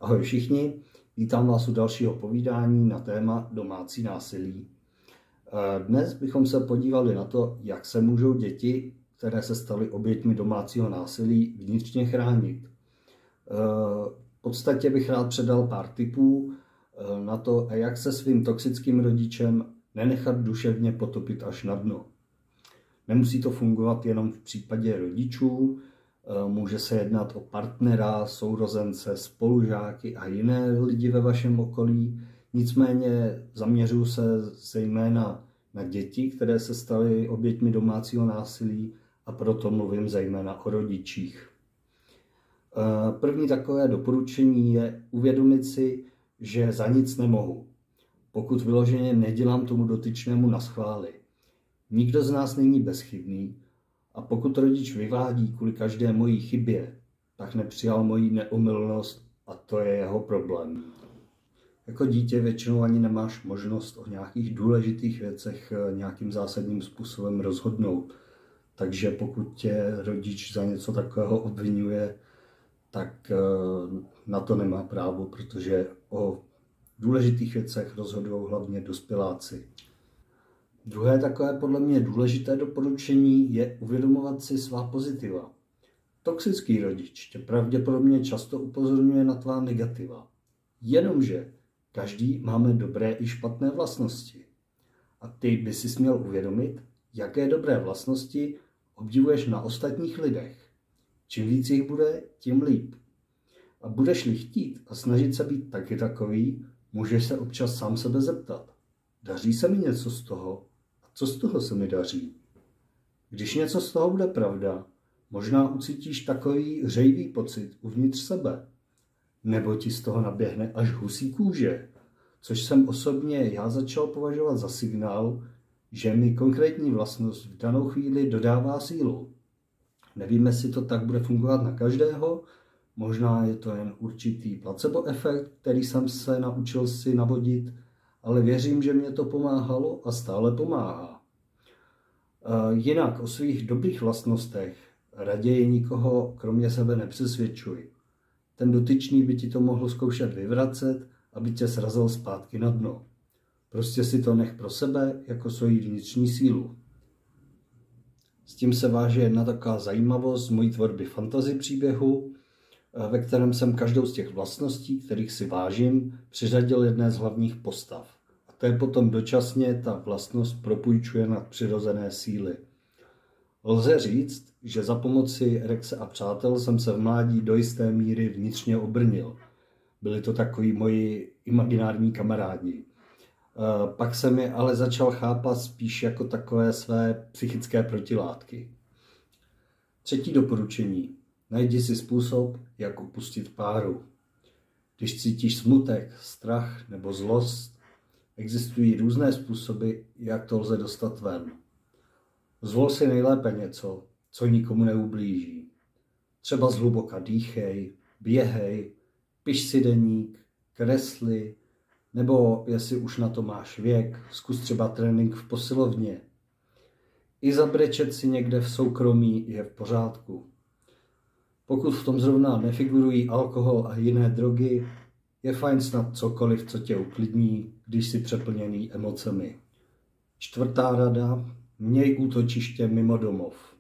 Ahoj všichni, vítám vás u dalšího povídání na téma domácí násilí. Dnes bychom se podívali na to, jak se můžou děti, které se staly oběťmi domácího násilí, vnitřně chránit. V podstatě bych rád předal pár tipů na to, jak se svým toxickým rodičem nenechat duševně potopit až na dno. Nemusí to fungovat jenom v případě rodičů, může se jednat o partnera, sourozence, spolužáky a jiné lidi ve vašem okolí. Nicméně zaměřuji se zejména na děti, které se staly oběťmi domácího násilí, a proto mluvím zejména o rodičích. První takové doporučení je uvědomit si, že za nic nemohu, pokud vyloženě nedělám tomu dotyčnému naschvály. Nikdo z nás není bezchybný a pokud rodič vyvádí kvůli každé mojí chybě, tak nepřijal moji neomylnost a to je jeho problém. Jako dítě většinou ani nemáš možnost o nějakých důležitých věcech nějakým zásadním způsobem rozhodnout. Takže pokud tě rodič za něco takového obvinuje, tak na to nemá právo, protože o důležitých věcech rozhodují hlavně dospěláci. Druhé takové podle mě důležité doporučení je uvědomovat si svá pozitiva. Toxický rodič tě pravděpodobně často upozorňuje na tvá negativa. Jenomže každý máme dobré i špatné vlastnosti. A ty by si měl uvědomit, jaké dobré vlastnosti obdivuješ na ostatních lidech. Čím víc jich bude, tím líp. A budeš-li chtít a snažit se být taky takový, můžeš se občas sám sebe zeptat. Daří se mi něco z toho? A co z toho se mi daří? Když něco z toho bude pravda, možná ucítíš takový hřejivý pocit uvnitř sebe. Nebo ti z toho naběhne až husí kůže, což jsem osobně já začal považovat za signál, že mi konkrétní vlastnost v danou chvíli dodává sílu. Nevím, jestli to tak bude fungovat na každého, možná je to jen určitý placebo efekt, který jsem se naučil si navodit, ale věřím, že mě to pomáhalo a stále pomáhá. Jinak o svých dobrých vlastnostech raději nikoho kromě sebe nepřesvědčuj. Ten dotyčný by ti to mohl zkoušet vyvracet, aby tě srazil zpátky na dno. Prostě si to nech pro sebe jako svoji vnitřní sílu. S tím se váže jedna taková zajímavost z mojí tvorby fantasy příběhu, ve kterém jsem každou z těch vlastností, kterých si vážím, přiřadil jedné z hlavních postav. A to je potom dočasně ta vlastnost propůjčuje nadpřirozené síly. Lze říct, že za pomoci Rexe a přátel jsem se v mládí do jisté míry vnitřně obrnil. Byli to takoví moji imaginární kamarádi. Pak jsem je ale začal chápat spíš jako takové své psychické protilátky. Třetí doporučení. Najdi si způsob, jak opustit páru. Když cítíš smutek, strach nebo zlost, existují různé způsoby, jak to lze dostat ven. Zvol si nejlépe něco, co nikomu neublíží. Třeba zhluboka dýchej, běhej, piš si deník, kresli, nebo jestli už na to máš věk, zkus třeba trénink v posilovně. I zabrečet si někde v soukromí je v pořádku. Pokud v tom zrovna nefigurují alkohol a jiné drogy, je fajn snad cokoliv, co tě uklidní, když jsi přeplněný emocemi. Čtvrtá rada, měj útočiště mimo domov.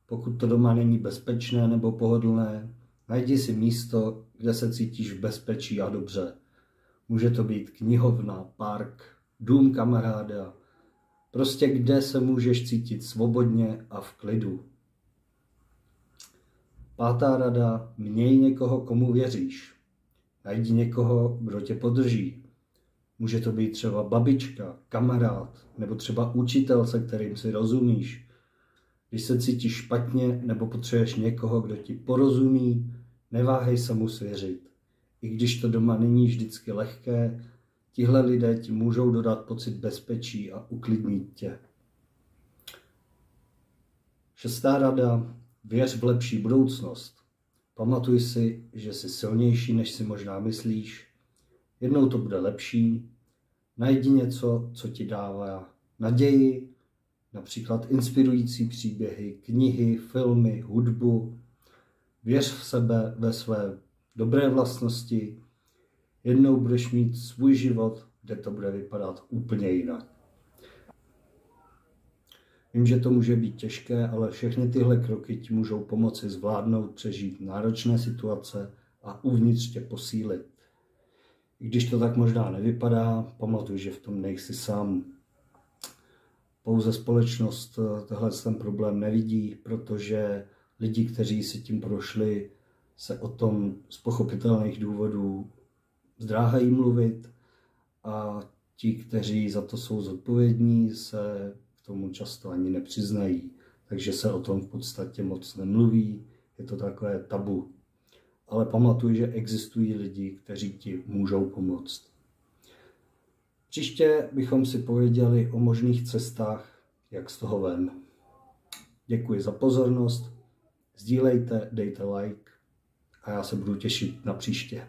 Pokud to doma není bezpečné nebo pohodlné, najdi si místo, kde se cítíš v bezpečí a dobře. Může to být knihovna, park, dům kamaráda, prostě kde se můžeš cítit svobodně a v klidu. Pátá rada, měj někoho, komu věříš. Najdi někoho, kdo tě podrží. Může to být třeba babička, kamarád, nebo třeba učitel, se kterým si rozumíš. Když se cítíš špatně nebo potřebuješ někoho, kdo ti porozumí, neváhej se mu svěřit. I když to doma není vždycky lehké, tihle lidé ti můžou dodat pocit bezpečí a uklidnit tě. Šestá rada, věř v lepší budoucnost. Pamatuj si, že jsi silnější, než si možná myslíš. Jednou to bude lepší. Najdi něco, co ti dává naději, například inspirující příběhy, knihy, filmy, hudbu. Věř v sebe, ve své dobré vlastnosti Jednou budeš mít svůj život, kde to bude vypadat úplně jinak. Vím, že to může být těžké, ale všechny tyhle kroky ti můžou pomoci zvládnout, přežít náročné situace a uvnitř tě posílit. I když to tak možná nevypadá, pamatuj, že v tom nejsi sám. Pouze společnost ten problém nevidí, protože lidi, kteří si tím prošli, se o tom z pochopitelných důvodů zdráhají mluvit a ti, kteří za to jsou zodpovědní, se k tomu často ani nepřiznají. Takže se o tom v podstatě moc nemluví, je to takové tabu. Ale pamatuj, že existují lidi, kteří ti můžou pomoct. Příště bychom si pověděli o možných cestách, jak z toho ven. Děkuji za pozornost, sdílejte, dejte like a já se budu těšit na příště.